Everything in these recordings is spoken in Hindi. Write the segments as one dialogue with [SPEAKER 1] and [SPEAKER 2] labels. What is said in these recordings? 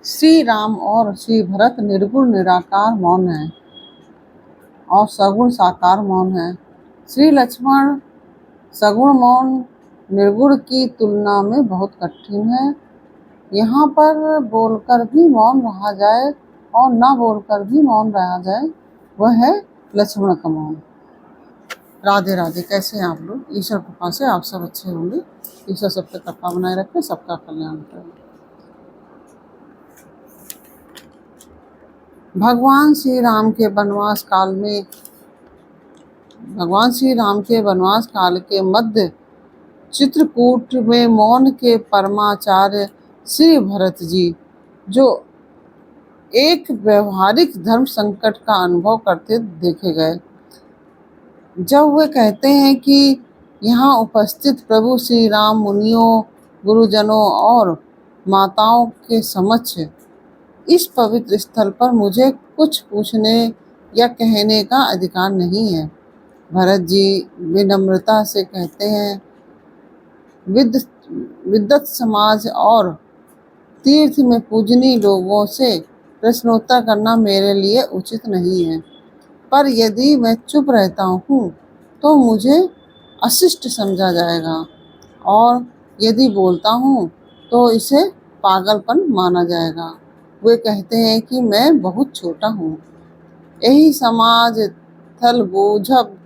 [SPEAKER 1] श्री राम और श्री भरत निर्गुण निराकार मौन है और सगुण साकार मौन है। श्री लक्ष्मण सगुण मौन निर्गुण की तुलना में बहुत कठिन है। यहाँ पर बोलकर भी मौन रहा जाए और ना बोलकर भी मौन रहा जाए, वह है लक्ष्मण का मौन। राधे राधे। कैसे हैं आप लोग? ईश्वर कृपा से आप सब अच्छे होंगे। ईश्वर सब पे कृपा बनाए रखे, सबका कल्याण करे। भगवान श्री राम के वनवास काल के मध्य चित्रकूट में मौन के परमाचार्य श्री भरत जी, जो एक व्यवहारिक धर्म संकट का अनुभव करते देखे गए, जब वे कहते हैं कि यहाँ उपस्थित प्रभु श्री राम मुनियों, गुरुजनों और माताओं के समक्ष इस पवित्र स्थल पर मुझे कुछ पूछने या कहने का अधिकार नहीं है। भरत जी विनम्रता से कहते हैं, विद्वत समाज और तीर्थ में पूजनीय लोगों से प्रश्नोत्तर करना मेरे लिए उचित नहीं है, पर यदि मैं चुप रहता हूँ तो मुझे अशिष्ट समझा जाएगा और यदि बोलता हूँ तो इसे पागलपन माना जाएगा। वे कहते हैं कि मैं बहुत छोटा हूँ, यही समाज थल बूझब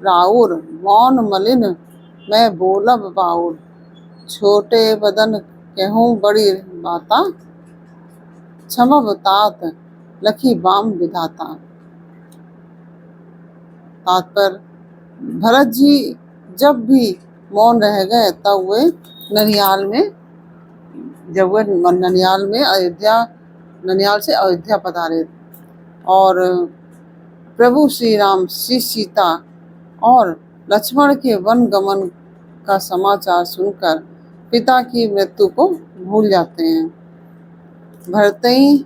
[SPEAKER 1] राउर, मौन मलिन मैं बोलब बाउर, छोटे बदन कहूँ बड़ी बाता, क्षमब तात लखी बाम विधाता। तात्पर्य, भरत जी जब भी मौन रह गए तब वे ननियाल से अयोध्या पधारे और प्रभु श्री राम, श्री सीता और लक्ष्मण के वन गमन का समाचार सुनकर पिता की मृत्यु को भूल जाते हैं। भरतई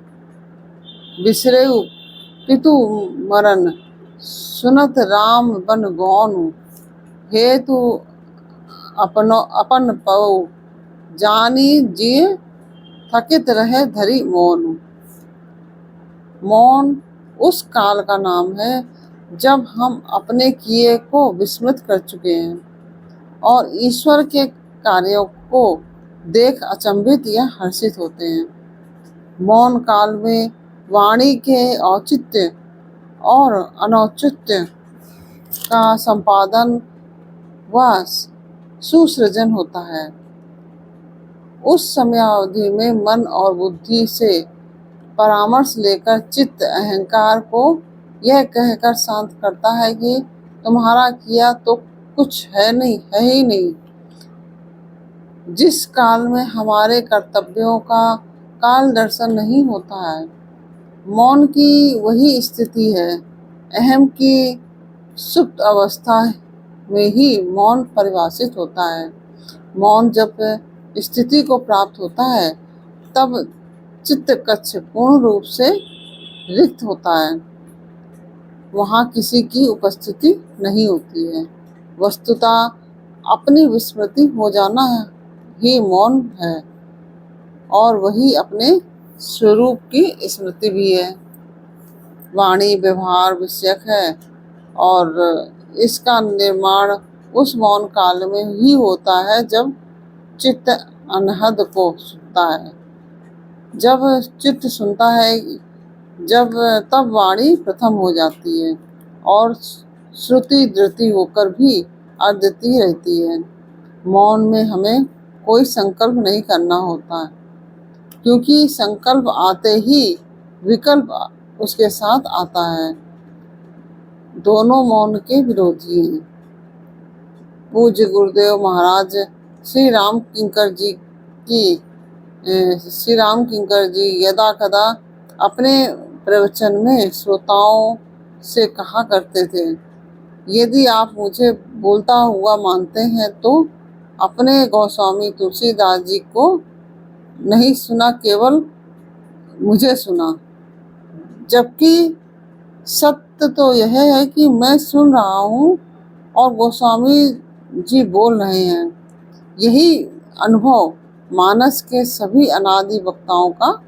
[SPEAKER 1] बिसरेउ पितु मरण, सुनत राम बन गौनु, हेतु अपन पौ, जानी जिय थकित रहे धरि मौन। मौन उस काल का नाम है जब हम अपने किए को विस्मृत कर चुके हैं और ईश्वर के कार्यों को देख अचंभित या हर्षित होते हैं। मौन काल में वाणी के औचित्य और अनौचित्य का संपादन व सुसृजन होता है। उस समयावधि में मन और बुद्धि से परामर्श लेकर चित्त अहंकार को यह कहकर शांत करता है कि तुम्हारा किया तो कुछ है ही नहीं। जिस काल में हमारे कर्तव्यों का काल दर्शन नहीं होता है, मौन की वही स्थिति है। अहम की सुप्त अवस्था में ही मौन परिभाषित होता है। मौन जब स्थिति को प्राप्त होता है तब चित्त कक्ष पूर्ण रूप से रिक्त होता है, वहाँ किसी की उपस्थिति नहीं होती है। वस्तुतः अपनी विस्मृति हो जाना ही मौन है और वही अपने स्वरूप की स्मृति भी है। वाणी व्यवहार विषयक है और इसका निर्माण उस मौन काल में ही होता है जब चित्त अनहद को सुनता है। जब चित्त सुनता है तब वाणी प्रथम हो जाती है और श्रुति धृति होकर भी अद्वितीय रहती है। मौन में हमें कोई संकल्प नहीं करना होता, क्योंकि संकल्प आते ही विकल्प उसके साथ आता है। दोनों मौन के विरोधी हैं। पूज्य गुरुदेव महाराज श्री राम किंकर जी यदा कदा अपने प्रवचन में श्रोताओं से कहा करते थे, यदि आप मुझे बोलता हुआ मानते हैं तो अपने गोस्वामी तुलसीदास जी को नहीं सुना, केवल मुझे सुना। जबकि सत्य तो यह है कि मैं सुन रहा हूँ और गोस्वामी जी बोल रहे हैं। यही अनुभव मानस के सभी अनादि वक्ताओं का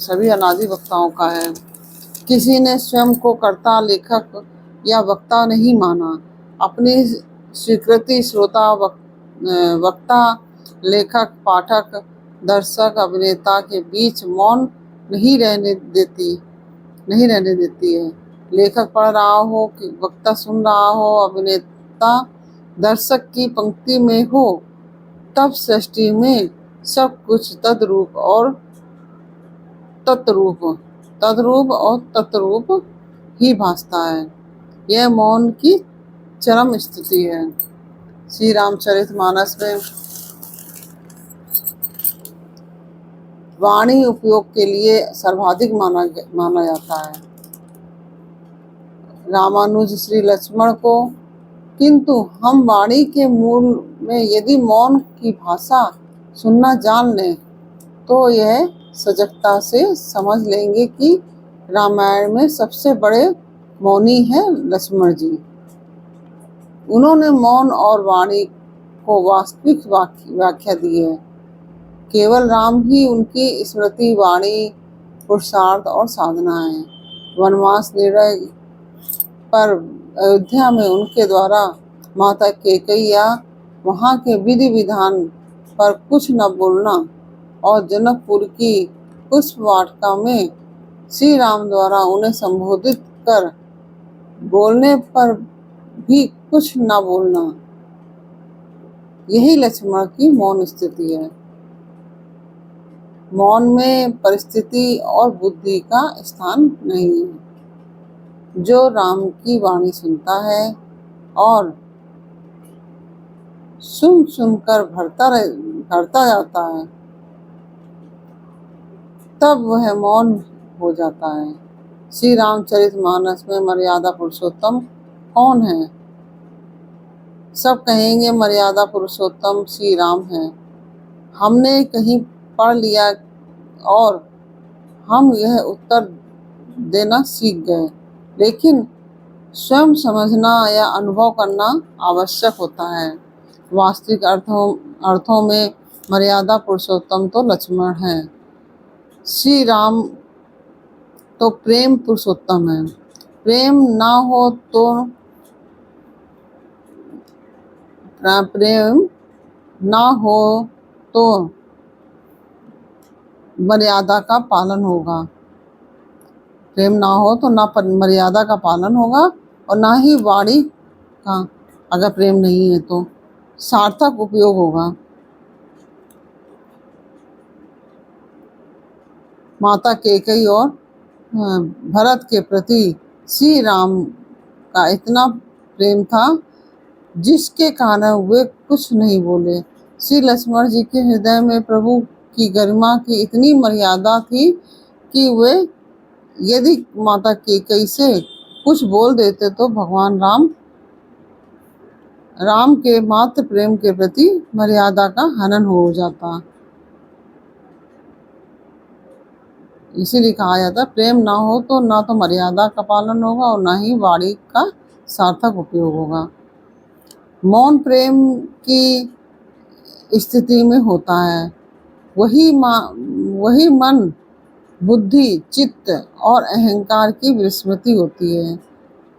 [SPEAKER 1] सभी अनादि वक्ताओं का है। किसी ने स्वयं को कर्ता, लेखक या वक्ता नहीं माना। अपनी स्वीकृति श्रोता, वक्ता, लेखक, पाठक, दर्शक, अभिनेता के बीच मौन नहीं रहने देती है। लेखक पढ़ रहा हो कि वक्ता सुन रहा हो, अभिनेता दर्शक की पंक्ति में हो, तब सृष्टि में सब कुछ तद्रूप और तत्रूप ही भासता है। यह मौन की चरम स्थिति है। श्री रामचरितमानस में वाणी उपयोग के लिए सर्वाधिक माना जाता है। रामानुज श्री लक्ष्मण को, किंतु हम वाणी के मूल में यदि मौन की भाषा सुनना जान लें तो यह सजगता से समझ लेंगे कि रामायण में सबसे बड़े मौनी हैं लक्ष्मण जी। उन्होंने मौन और वाणी को वास्तविक व्याख्या दी है। केवल राम ही उनकी स्मृति, वाणी, पुरुषार्थ और साधना है। वनवास निर्णय पर अयोध्या में उनके द्वारा माता कैकेयी या वहाँ के विधि विधान पर कुछ न बोलना और जनकपुर की पुष्प वाटिका में श्री राम द्वारा उन्हें संबोधित कर बोलने पर भी कुछ न बोलना, यही लक्ष्मण की मौन स्थिति है। मौन में परिस्थिति और बुद्धि का स्थान नहीं है। जो राम की वाणी सुनता है और सुन सुनकर भरता जाता है, तब वह मौन हो जाता है। श्री रामचरितमानस में मर्यादा पुरुषोत्तम कौन है? सब कहेंगे मर्यादा पुरुषोत्तम श्री राम है। हमने कहीं पढ़ लिया और हम यह उत्तर देना सीख गए, लेकिन स्वयं समझना या अनुभव करना आवश्यक होता है। वास्तविक अर्थों में मर्यादा पुरुषोत्तम तो लक्ष्मण है। श्री राम तो प्रेम पुरुषोत्तम है। प्रेम ना हो तो मर्यादा का पालन होगा। प्रेम ना हो तो ना मर्यादा का पालन होगा और ना ही वाणी का, अगर प्रेम नहीं है तो सार्थक उपयोग होगा। माता कैकेयी और भरत के प्रति श्री राम का इतना प्रेम था जिसके कारण वे कुछ नहीं बोले। श्री लक्ष्मण जी के हृदय में प्रभु की गरिमा की इतनी मर्यादा थी कि वे यदि माता कैकेयी से कुछ बोल देते तो भगवान राम के मात्र प्रेम के प्रति मर्यादा का हनन हो जाता। इसीलिए कहा जाता प्रेम ना हो तो ना तो मर्यादा का पालन होगा और ना ही वाणी का सार्थक उपयोग होगा। मौन प्रेम की स्थिति में होता है। वही मन, बुद्धि, चित्त और अहंकार की विस्मृति होती है।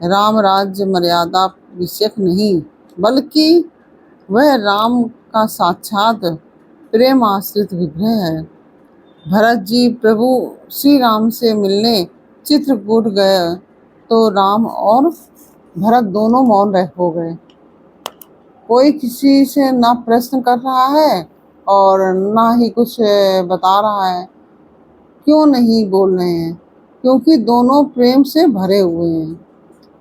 [SPEAKER 1] राम राज्य मर्यादा विषयक नहीं, बल्कि वह राम का साक्षात प्रेम आश्रित विग्रह है। भरत जी प्रभु श्री राम से मिलने चित्रकूट गए तो राम और भरत दोनों मौन हो गए। कोई किसी से ना प्रश्न कर रहा है और ना ही कुछ बता रहा है। क्यों नहीं बोल रहे हैं? क्योंकि दोनों प्रेम से भरे हुए हैं।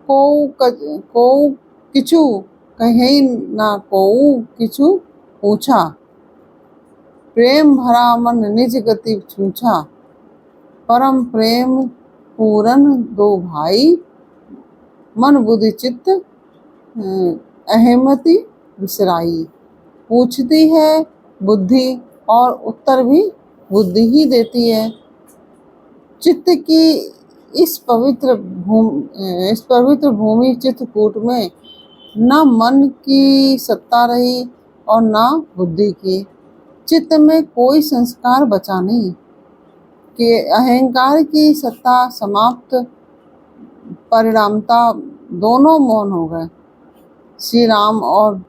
[SPEAKER 1] को किछु कहे ना को किछु पूछा, प्रेम भरा मन निज गति छूछा, परम प्रेम पूरन दो भाई, मन बुद्धि चित्त अहमति विसराई। पूछती है बुद्धि और उत्तर भी बुद्धि ही देती है। चित्त की इस पवित्र भूमि चित्रकूट में न मन की सत्ता रही और न बुद्धि की। चित्त में कोई संस्कार बचा नहीं। कि अहंकार की सत्ता समाप्त, परिणामता दोनों मौन हो गए। श्री राम और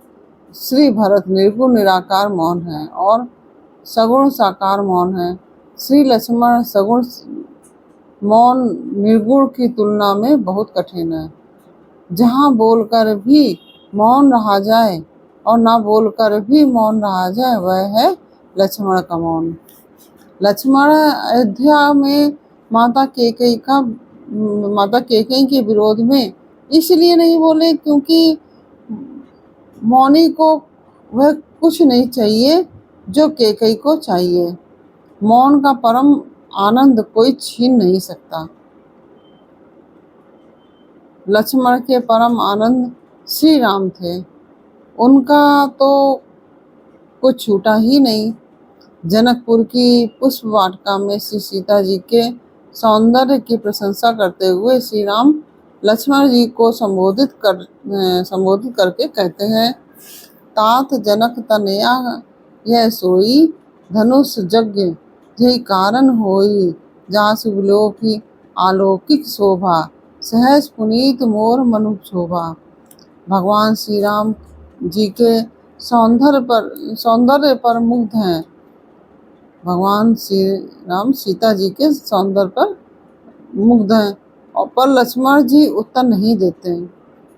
[SPEAKER 1] श्री भरत निर्गुण निराकार मौन है और सगुण साकार मौन है। श्री लक्ष्मण सगुण मौन निर्गुण की तुलना में बहुत कठिन है। जहाँ बोलकर भी मौन रहा जाए और ना बोलकर भी मौन रहा जाए, वह है लक्ष्मण का मौन। लक्ष्मण अयोध्या में माता कैकेयी के विरोध में इसलिए नहीं बोले क्योंकि मौनी को वह कुछ नहीं चाहिए जो कैकेयी को चाहिए। मौन का परम आनंद कोई छीन नहीं सकता। लक्ष्मण के परम आनंद श्री राम थे, उनका तो कुछ छूटा ही नहीं। जनकपुर की पुष्प वाटिका में श्री सीता जी के सौंदर्य की प्रशंसा करते हुए श्री राम लक्ष्मण जी को संबोधित करके कहते हैं, तात जनक तनया यह सोई, धनुष यज्ञ यही कारण होई, जासु विलोकी अलौकिक शोभा, सहज पुनीत मोर मनु शोभा। भगवान श्री राम जी के सौंदर्य पर मुग्ध हैं। भगवान श्री राम सीता जी के सौंदर्य पर मुग्ध हैं और पर लक्ष्मण जी उत्तर नहीं देते हैं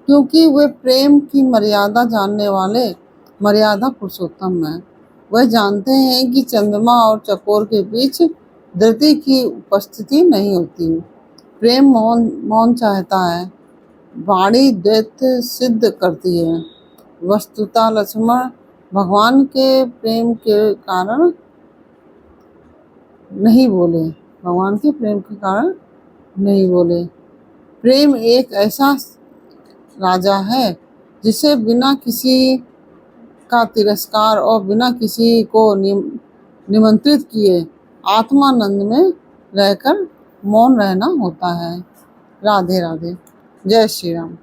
[SPEAKER 1] क्योंकि वे प्रेम की मर्यादा जानने वाले मर्यादा पुरुषोत्तम हैं। वह जानते हैं कि चंद्रमा और चकोर के बीच धरती की उपस्थिति नहीं होती। प्रेम मौन चाहता है, वाणी द्वैत सिद्ध करती है। वस्तुतः लक्ष्मण भगवान के प्रेम के कारण नहीं बोले, भगवान के प्रेम के कारण नहीं बोले। प्रेम एक ऐसा राजा है जिसे बिना किसी का तिरस्कार और बिना किसी को निमंत्रित किए आत्मानंद में रहकर मौन रहना होता है। राधे राधे। जय श्री राम।